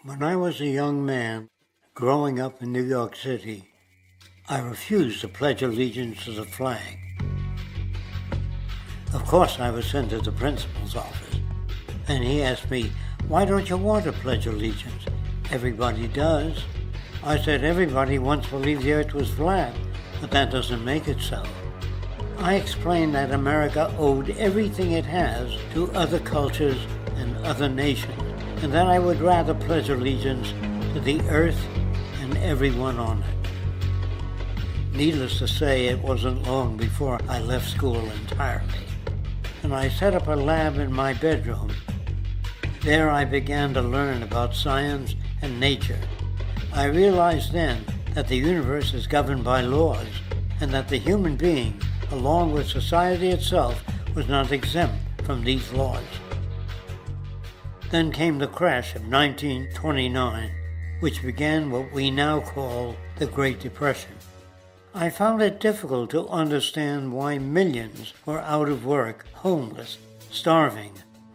When I was a young man growing up in New York City, I refused to pledge allegiance to the flag. Of course, I was sent to the principal's office, and he asked me, "Why don't you want to pledge allegiance? Everybody does." I said, "Everybody once believed the earth was flat, but that doesn't make it so." I explained that America owed everything it has to other cultures and other nations, and that I would rather pledge allegiance to the earth and everyone on it. Needless to say, it wasn't long before I left school entirely, and I set up a lab in my bedroom. There I began to learn about science and nature. I realized then that the universe is governed by laws, and that the human being, along with society itself, was not exempt from these laws. Then came the crash of 1929, which began what we now call the Great Depression. I found it difficult to understand why millions were out of work, homeless, starving,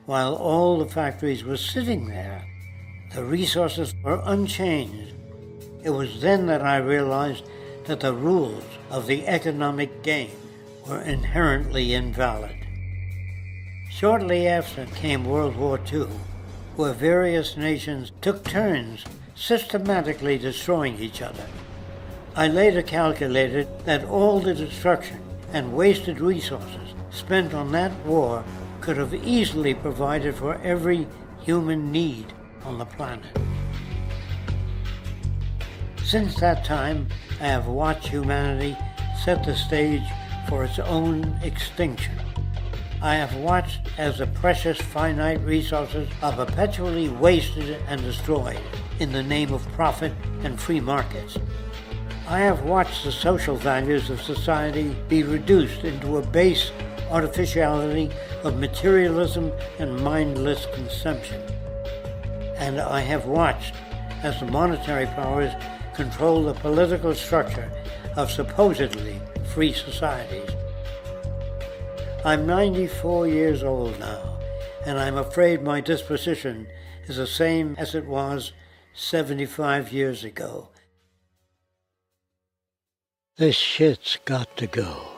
while all the factories were sitting there. The resources were unchanged. It was then that I realized that the rules of the economic game were inherently invalid. Shortly after came World War II, where various nations took turns systematically destroying each other. I later calculated that all the destruction and wasted resources spent on that war could have easily provided for every human need on the planet. Since that time, I have watched humanity set the stage for its own extinction. I have watched as the precious finite resources are perpetually wasted and destroyed in the name of profit and free markets. I have watched the social values of society be reduced into a base artificiality of materialism and mindless consumption. And I have watched as the monetary powers control the political structure of supposedly free societies. I'm 94 years old now, and I'm afraid my disposition is the same as it was 75 years ago. This shit's got to go.